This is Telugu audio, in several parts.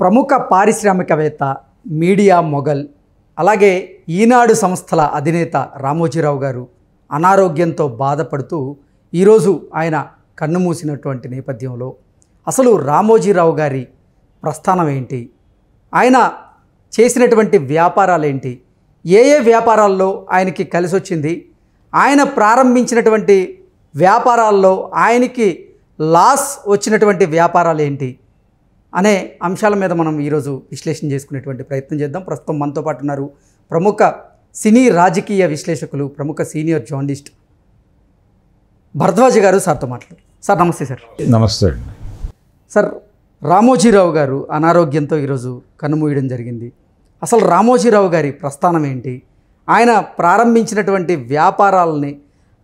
ప్రముఖ పారిశ్రామికవేత్త, మీడియా మొగల్, అలాగే ఈనాడు సంస్థల అధినేత రామోజీరావు గారు అనారోగ్యంతో బాధపడుతూ ఈరోజు ఆయన కన్నుమూసినటువంటి నేపథ్యంలో అసలు రామోజీరావు గారి ప్రస్థానం ఏంటి, ఆయన చేసినటువంటి వ్యాపారాలేంటి, ఏ వ్యాపారాల్లో ఆయనకి కలిసి వచ్చింది, ఆయన ప్రారంభించినటువంటి వ్యాపారాల్లో ఆయనకి లాస్ వచ్చినటువంటి వ్యాపారాలు ఏంటి అనే అంశాల మీద మనం ఈరోజు విశ్లేషణ చేసుకునేటువంటి ప్రయత్నం చేద్దాం. ప్రస్తుతం మనతో పాటు ఉన్నారు ప్రముఖ సినీ రాజకీయ విశ్లేషకులు, ప్రముఖ సీనియర్ జర్నలిస్ట్ భరద్వాజ్ గారు. సార్తో మాట్లాడు. సార్ నమస్తే. సార్ నమస్తే అండి. సార్, రామోజీరావు గారు అనారోగ్యంతో ఈరోజు కన్నుమూయడం జరిగింది. అసలు రామోజీరావు గారి ప్రస్థానం ఏంటి, ఆయన ప్రారంభించినటువంటి వ్యాపారాలని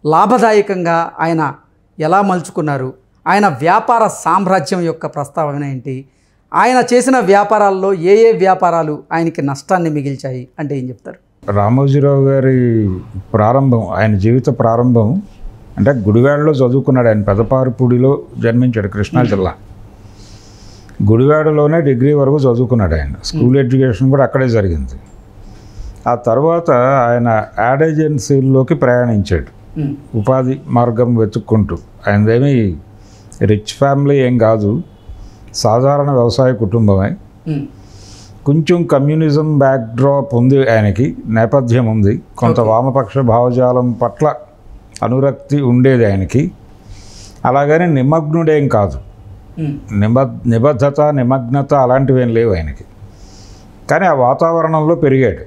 లాభదాయకంగా ఆయన ఎలా మలుచుకున్నారు, ఆయన వ్యాపార సామ్రాజ్యం యొక్క ప్రస్తావన ఏంటి, ఆయన చేసిన వ్యాపారాల్లో ఏ వ్యాపారాలు ఆయనకి నష్టాన్ని మిగిల్చాయి అంటే ఏం చెప్తారు? రామోజీరావు గారి ప్రారంభం, ఆయన జీవిత ప్రారంభం అంటే గుడివాడలో చదువుకున్నాడు. ఆయన పెదపారుపూడిలో జన్మించాడు, కృష్ణా జిల్లా. గుడివాడలోనే డిగ్రీ వరకు చదువుకున్నాడు. ఆయన స్కూల్ ఎడ్యుకేషన్ కూడా అక్కడే జరిగింది. ఆ తర్వాత ఆయన యాడ్ ఏజెన్సీల్లోకి ప్రయాణించాడు, ఉపాధి మార్గం వెతుక్కుంటూ. ఆయనదేమీ రిచ్ ఫ్యామిలీ ఏం కాదు, సాధారణ వ్యవసాయ కుటుంబమే. కొంచెం కమ్యూనిజం బ్యాక్డ్రాప్ ఉంది, ఆయనకి నేపథ్యం ఉంది, కొంత వామపక్ష భావజాలం పట్ల అనురక్తి ఉండేది ఆయనకి. అలాగని నిమగ్నుడేం కాదు, నిబద్ధత నిమగ్నత అలాంటివి ఏం లేవు ఆయనకి. కానీ ఆ వాతావరణంలో పెరిగాడు.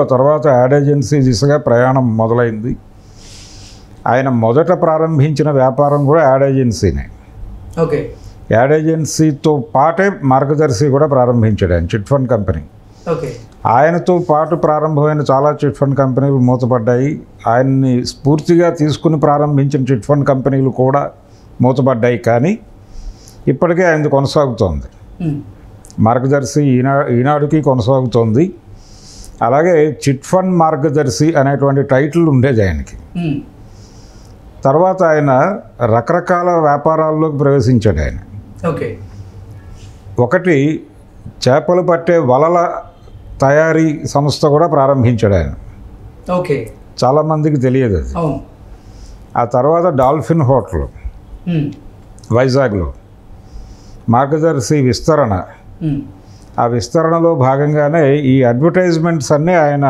ఆ తర్వాత యాడ్ ఏజెన్సీ దిశగా ప్రయాణం మొదలైంది. ఆయన మొదట ప్రారంభించిన వ్యాపారం కూడా యాడ్ ఏజెన్సీనే. ఓకే. యాడ్ ఏజెన్సీతో పాటే మార్గదర్శి కూడా ప్రారంభించాడు ఆయన, చిట్ ఫండ్ కంపెనీ. ఓకే. ఆయనతో పాటు ప్రారంభమైన చాలా చిట్ ఫండ్ కంపెనీలు మూతపడ్డాయి. ఆయన్ని స్ఫూర్తిగా తీసుకుని ప్రారంభించిన చిట్ ఫండ్ కంపెనీలు కూడా మూతపడ్డాయి. కానీ ఇప్పటికే ఆయనది కొనసాగుతోంది. మార్గదర్శి ఈనాడుకి కొనసాగుతోంది. అలాగే చిట్ ఫండ్ మార్గదర్శి అనేటువంటి టైటిల్ ఉండేది ఆయనకి. తర్వాత ఆయన రకరకాల వ్యాపారాల్లోకి ప్రవేశించాడు ఆయన. ఓకే. ఒకటి చేపలు పట్టే వలల తయారీ సంస్థ కూడా ప్రారంభించాడు ఆయన. ఓకే. చాలామందికి తెలియదు అది. ఆ తర్వాత డాల్ఫిన్ హోటల్ వైజాగ్లో, మార్గదర్శి విస్తరణ. ఆ విస్తరణలో భాగంగానే ఈ అడ్వర్టైజ్మెంట్స్ అన్నీ ఆయన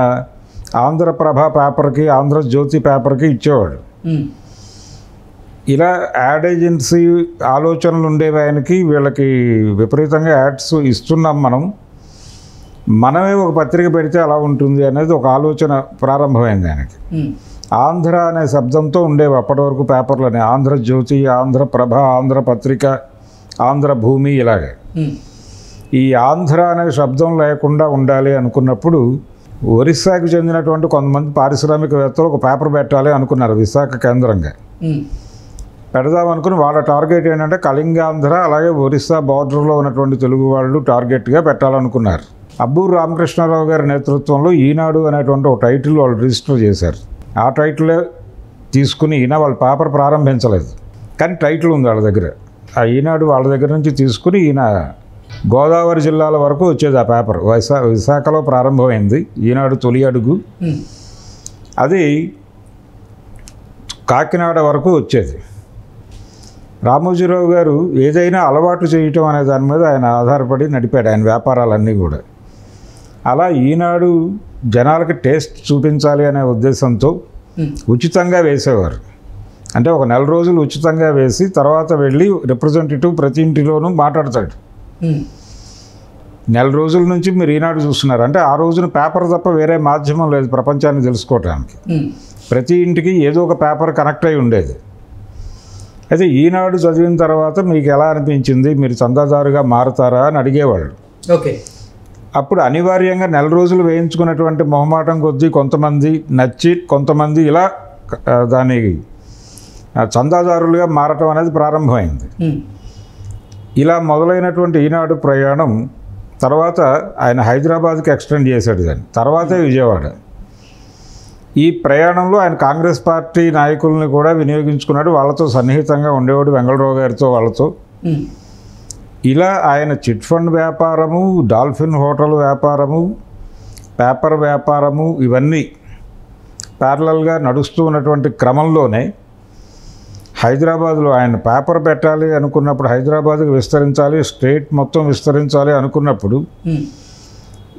ఆంధ్రప్రభ పేపర్కి, ఆంధ్రజ్యోతి పేపర్కి ఇచ్చేవాడు. ఇలా యాడ్ ఏజెన్సీ ఆలోచనలు ఉండేవి ఆయనకి. వీళ్ళకి విపరీతంగా యాడ్స్ ఇస్తున్నాం, మనమే ఒక పత్రిక పెడితే అలా ఉంటుంది అనేది ఒక ఆలోచన ప్రారంభమైంది ఆయనకి. ఆంధ్ర అనే శబ్దంతో ఉండేవి అప్పటి వరకు పేపర్లని, ఆంధ్రజ్యోతి, ఆంధ్రప్రభ, ఆంధ్రపత్రిక, ఆంధ్రభూమి, ఇలాగే. ఈ ఆంధ్ర అనే శబ్దం లేకుండా ఉండాలి అనుకున్నప్పుడు ఒరిస్సాకు చెందినటువంటి కొంతమంది పారిశ్రామికవేత్తలు ఒక పేపర్ పెట్టాలి అనుకున్నారు, విశాఖ కేంద్రంగా పెడదామనుకుని. వాళ్ళ టార్గెట్ ఏంటంటే కళింగాంధ్ర, అలాగే ఒరిస్సా బార్డర్లో ఉన్నటువంటి తెలుగు వాళ్ళు టార్గెట్గా పెట్టాలనుకున్నారు. అబ్బూరు రామకృష్ణారావు గారి నేతృత్వంలో ఈనాడు అనేటువంటి ఒక టైటిల్ వాళ్ళు రిజిస్టర్ చేశారు. ఆ టైటిలే తీసుకుని ఈయన వాళ్ళ పేపర్ ప్రారంభించలేదు, కానీ టైటిల్ ఉంది వాళ్ళ దగ్గర. ఆ ఈనాడు వాళ్ళ దగ్గర నుంచి తీసుకుని ఈయన గోదావరి జిల్లాల వరకు వచ్చేది ఆ పేపర్. విశాఖలో ప్రారంభమైంది ఈనాడు తొలి అడుగు. అది కాకినాడ వరకు వచ్చేది. రామోజీరావు గారు ఏదైనా అలవాటు చేయటం అనే దాని మీద ఆయన ఆధారపడి నడిపాడు ఆయన వ్యాపారాలన్నీ కూడా. అలా ఈనాడు జనాలకి టేస్ట్ చూపించాలి అనే ఉద్దేశంతో ఉచితంగా వేసేవారు. అంటే ఒక నెల రోజులు ఉచితంగా వేసి తర్వాత వెళ్ళి రిప్రజెంటేటివ్ ప్రతి ఇంటిలోనూ మాట్లాడతాడు. నెల రోజుల నుంచి మీరు ఈనాడు చూస్తున్నారు అంటే ఆ రోజున పేపర్ తప్ప వేరే మాధ్యమం లేదు ప్రపంచాన్ని తెలుసుకోవటానికి. ప్రతి ఇంటికి ఏదో ఒక పేపర్ కనెక్ట్ అయి ఉండేది. అయితే ఈనాడు చదివిన తర్వాత మీకు ఎలా అనిపించింది, మీరు చందాదారుగా మారుతారా అని అడిగేవాళ్ళు. ఓకే. అప్పుడు అనివార్యంగా నెల రోజులు వేయించుకున్నటువంటి మొహమాటం కొద్దీ కొంతమంది నచ్చి, కొంతమంది ఇలా దాని చందాదారులుగా మారటం అనేది ప్రారంభమైంది. ఇలా మొదలైనటువంటి ఈనాడు ప్రయాణం తర్వాత ఆయన హైదరాబాద్కి ఎక్స్టెండ్ చేశాడు దాన్ని, తర్వాతే విజయవాడ. ఈ ప్రయాణంలో ఆయన కాంగ్రెస్ పార్టీ నాయకుల్ని కూడా వినియోగించుకున్నాడు. వాళ్ళతో సన్నిహితంగా ఉండేవాడు, వెంగళరావు గారితో వాళ్ళతో. ఇలా ఆయన చిట్ ఫండ్ వ్యాపారము, డాల్ఫిన్ హోటల్ వ్యాపారము, పేపర్ వ్యాపారము ఇవన్నీ ప్యారలల్గా నడుస్తూ ఉన్నటువంటి క్రమంలోనే హైదరాబాద్లో ఆయన పేపర్ పెట్టాలి అనుకున్నప్పుడు, హైదరాబాద్కి విస్తరించాలి, స్టేట్ మొత్తం విస్తరించాలి అనుకున్నప్పుడు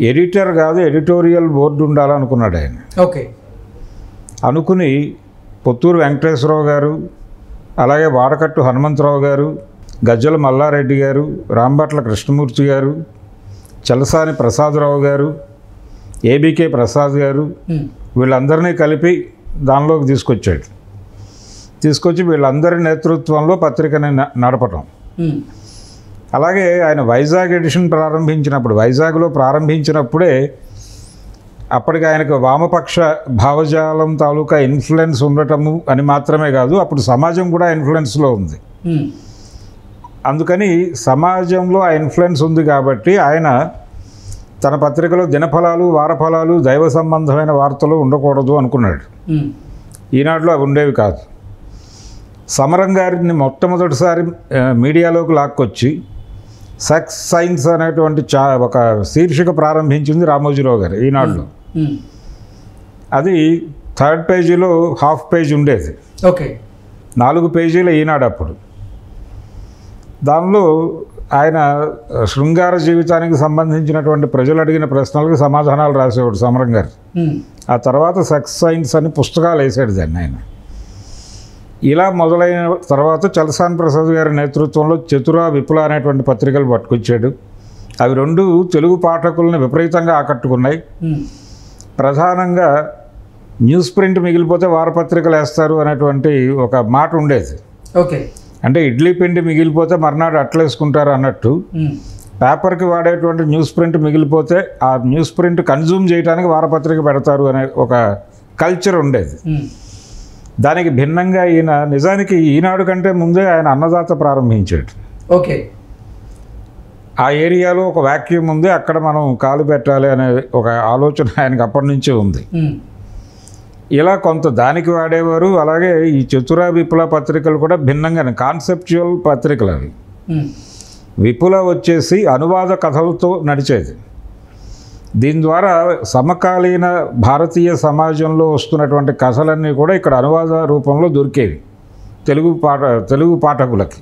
ఎడిటర్ కాదు ఎడిటోరియల్ బోర్డు ఉండాలనుకున్నాడు ఆయన. ఓకే. అనుకుని పొత్తూరు వెంకటేశ్వరరావు గారు, అలాగే వాడకట్టు హనుమంతరావు గారు, గజ్జల మల్లారెడ్డి గారు, రాంభట్ల కృష్ణమూర్తి గారు, చలసాని ప్రసాదరావు గారు, ఏబీకే ప్రసాద్ గారు, వీళ్ళందరినీ కలిపి దానిలోకి తీసుకొచ్చి వీళ్ళందరి నేతృత్వంలో పత్రికని నడపటం. అలాగే ఆయన వైజాగ్ ఎడిషన్ వైజాగ్లో ప్రారంభించినప్పుడే అప్పటికి ఆయనకు వామపక్ష భావజాలం తాలూకా ఇన్ఫ్లుయెన్స్ ఉండటము అని మాత్రమే కాదు, అప్పుడు సమాజం కూడా ఇన్ఫ్లుయెన్స్లో ఉంది. అందుకని సమాజంలో ఆ ఇన్ఫ్లుయెన్స్ ఉంది కాబట్టి ఆయన తన పత్రికలో దినఫలాలు, వారఫలాలు, దైవ సంబంధమైన వార్తలు ఉండకూడదు అనుకున్నాడు. ఈనాడులో అవి ఉండేవి కాదు. సమరం గారిని మొట్టమొదటిసారి మీడియాలోకి లాక్కొచ్చి సెక్స్ సైన్స్ అనేటువంటి ఒక శీర్షిక ప్రారంభించింది రామోజీరావు గారు ఈనాడులో. అది 3rd పేజీలో హాఫ్ పేజ్ ఉండేది. ఓకే. 4 పేజీల ఈనాడు అప్పుడు. దానిలో ఆయన శృంగార జీవితానికి సంబంధించినటువంటి ప్రజలు అడిగిన ప్రశ్నలకు సమాధానాలు రాసేవాడు సమరం గారు. ఆ తర్వాత సెక్స్ సైన్స్ అని పుస్తకాలు వేసాడు దాన్ని ఆయన. ఇలా మొదలైన తర్వాత చలసాని ప్రసాద్ గారి నేతృత్వంలో చతుర, విపుల అనేటువంటి పత్రికలు పట్టుకొచ్చాడు. అవి 2 తెలుగు పాఠకులను విపరీతంగా ఆకట్టుకున్నాయి. ప్రధానంగా న్యూస్ ప్రింట్ మిగిలిపోతే వారపత్రికలు వేస్తారు అనేటువంటి ఒక మాట ఉండేది. ఓకే. అంటే ఇడ్లీ పిండి మిగిలిపోతే మర్నాడు అట్లేసుకుంటారు అన్నట్టు పేపర్కి వాడేటువంటి న్యూస్ ప్రింట్ మిగిలిపోతే ఆ న్యూస్ ప్రింట్ కన్జ్యూమ్ చేయడానికి వారపత్రిక పెడతారు అనే ఒక కల్చర్ ఉండేది. దానికి భిన్నంగా ఈయన నిజానికి ఈనాడు కంటే ముందే ఆయన అన్నదాత ప్రారంభించాడు. ఓకే. ఆ ఏరియాలో ఒక వాక్యూమ్ ఉంది, అక్కడ మనం కాలు పెట్టాలి అనే ఒక ఆలోచన ఆయనకు అప్పటి నుంచే ఉంది. ఇలా కొంత దానికి వాడేవారు. అలాగే ఈ చతుర, విపుల పత్రికలు కూడా భిన్నంగానే కాన్సెప్చువల్ పత్రికలు అవి. విపుల వచ్చేసి అనువాద కథలతో నడిచేది. దీని ద్వారా సమకాలీన భారతీయ సమాజంలో వస్తున్నటువంటి కథలన్నీ కూడా ఇక్కడ అనువాద రూపంలో దొరికేవి తెలుగు పాఠకులకి.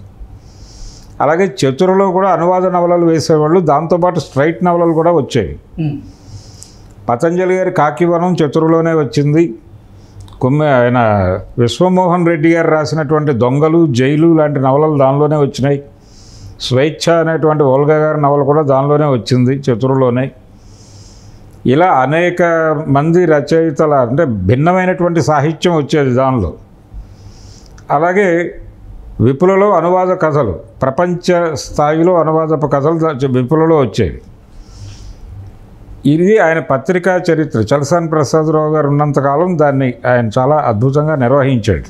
అలాగే చతురలో కూడా అనువాద నవలలు వేసేవాళ్ళు, దాంతోపాటు స్ట్రైట్ నవలలు కూడా వచ్చేవి. పతంజలి గారి కాకివనం చతురలోనే వచ్చింది. ఆయన విశ్వమోహన్ రెడ్డి గారు రాసినటువంటి దొంగలు, జైలు లాంటి నవలలు దానిలోనే వచ్చినాయి. స్వేచ్ఛ అనేటువంటి ఓల్గా గారి నవల కూడా దానిలోనే వచ్చింది, చతురలోనే. ఇలా అనేక మంది రచయితల అంటే భిన్నమైనటువంటి సాహిత్యం వచ్చేది దానిలో. అలాగే విపులలో అనువాద కథలు, ప్రపంచ స్థాయిలో అనువాదపు కథలు విపులలో వచ్చేవి. ఇది ఆయన పత్రికా చరిత్ర. చలసాని ప్రసాదరావు గారు ఉన్నంతకాలం దాన్ని ఆయన చాలా అద్భుతంగా నిర్వహించాడు.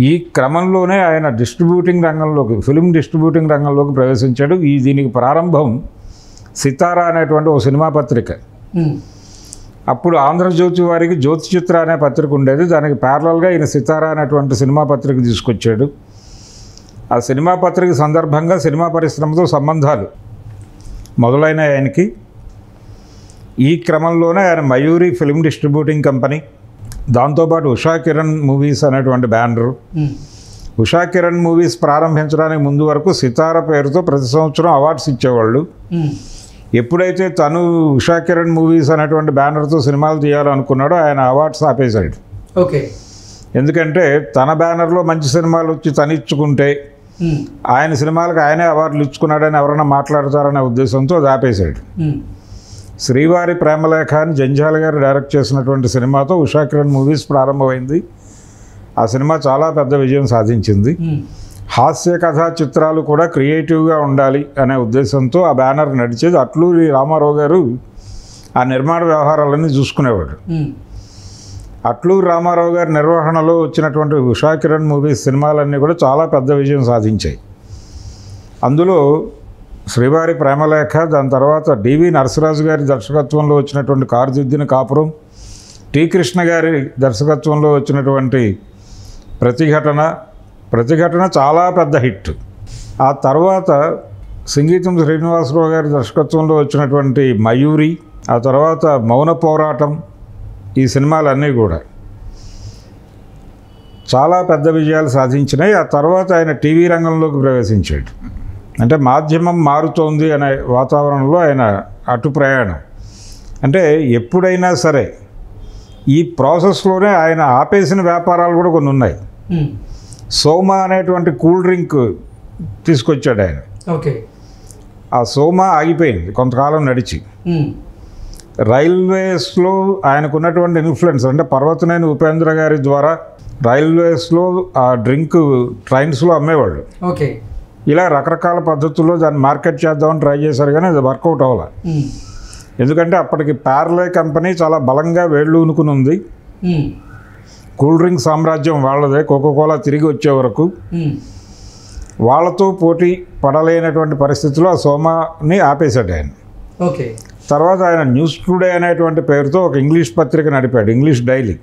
ఈ క్రమంలోనే ఆయన డిస్ట్రిబ్యూటింగ్ రంగంలోకి, ఫిల్మ్ డిస్ట్రిబ్యూటింగ్ రంగంలోకి ప్రవేశించాడు. దీనికి ప్రారంభం సితారా అనేటువంటి ఓ సినిమా పత్రిక. అప్పుడు ఆంధ్రజ్యోతి వారికి జ్యోతి చిత్ర అనే పత్రిక ఉండేది. దానికి ప్యారలల్గా ఈయన సితారా అనేటువంటి సినిమా పత్రిక తీసుకొచ్చాడు. ఆ సినిమా పత్రిక సందర్భంగా సినిమా పరిశ్రమతో సంబంధాలు మొదలైన ఆయనకి. ఈ క్రమంలోనే ఆయన మయూరి ఫిల్మ్ డిస్ట్రిబ్యూటింగ్ కంపెనీ, దాంతోపాటు ఉషా కిరణ్ మూవీస్ అనేటువంటి బ్యానరు. ఉషా కిరణ్ మూవీస్ ప్రారంభించడానికి ముందు వరకు సితారా పేరుతో ప్రతి సంవత్సరం అవార్డ్స్ ఇచ్చేవాళ్ళు. ఎప్పుడైతే తను ఉషా కిరణ్ మూవీస్ అనేటువంటి బ్యానర్తో సినిమాలు తీయాలనుకున్నాడో ఆయన అవార్డ్స్ ఆపేశాడు. ఓకే. ఎందుకంటే తన బ్యానర్లో మంచి సినిమాలు వచ్చి తనిచ్చుకుంటే ఆయన సినిమాలకు ఆయనే అవార్డులు ఇచ్చుకున్నాడని ఎవరైనా మాట్లాడతారనే ఉద్దేశంతో అది ఆపేశాడు. శ్రీవారి ప్రేమలేఖ అని జంజాల గారు డైరెక్ట్ చేసినటువంటి సినిమాతో ఉషా కిరణ్ మూవీస్ ప్రారంభమైంది. ఆ సినిమా చాలా పెద్ద విజయం సాధించింది. హాస్య కథా చిత్రాలు కూడా క్రియేటివ్గా ఉండాలి అనే ఉద్దేశంతో ఆ బ్యానర్ నడిచేది. అట్లూరి రామారావు గారు ఆ నిర్మాణ వ్యవహారాలన్నీ చూసుకునేవాడు. అట్లూరి రామారావు గారి నిర్వహణలో వచ్చినటువంటి ఉషా కిరణ్ మూవీస్ సినిమాలన్నీ కూడా చాలా పెద్ద విజయం సాధించాయి. అందులో శ్రీవారి ప్రేమలేఖ, దాని తర్వాత డివి నరసరాజు గారి దర్శకత్వంలో వచ్చినటువంటి కారుదిద్దిన కాపురం, టి కృష్ణ గారి దర్శకత్వంలో వచ్చినటువంటి ప్రతిఘటన చాలా పెద్ద హిట్. ఆ తర్వాత సంగీతం శ్రీనివాసరావు గారి దర్శకత్వంలో వచ్చినటువంటి మయూరి, ఆ తర్వాత మౌన పోరాటం, ఈ సినిమాలన్నీ కూడా చాలా పెద్ద విజయాలు సాధించినాయి. ఆ తర్వాత ఆయన టీవీ రంగంలోకి ప్రవేశించాడు. అంటే మాధ్యమం మారుతోంది అనే వాతావరణంలో ఆయన అటు ప్రయాణం. అంటే ఎప్పుడైనా సరే ఈ ప్రాసెస్లోనే ఆయన ఆపేసిన వ్యాపారాలు కూడా కొన్ని ఉన్నాయి. సోమా అనేటువంటి కూల్ డ్రింక్ తీసుకొచ్చాడు ఆయన. ఓకే. ఆ సోమా ఆగిపోయింది కొంతకాలం నడిచి. రైల్వేస్లో ఆయనకున్నటువంటి ఇన్ఫ్లుయెన్స్, అంటే పర్వతనేని ఉపేంద్ర గారి ద్వారా రైల్వేస్లో ఆ డ్రింక్ ట్రైన్స్లో అమ్మేవాళ్ళు. ఓకే. ఇలా రకరకాల పద్ధతుల్లో దాన్ని మార్కెట్ చేద్దామని ట్రై చేశారు, కానీ అది వర్కౌట్ అవ్వాలి. ఎందుకంటే అప్పటికి పార్లే కంపెనీ చాలా బలంగా వేళ్ళూనుకుని ఉంది. కూల్ డ్రింక్ సామ్రాజ్యం వాళ్ళదే. కోకోకోలా తిరిగి వచ్చే వరకు వాళ్ళతో పోటీ పడలేనటువంటి పరిస్థితిలో ఆ సోమాని ఆపేశాడు ఆయన. ఓకే. తర్వాత ఆయన న్యూస్ టుడే అనేటువంటి పేరుతో ఒక ఇంగ్లీష్ పత్రిక నడిపాడు, ఇంగ్లీష్ డైలీ.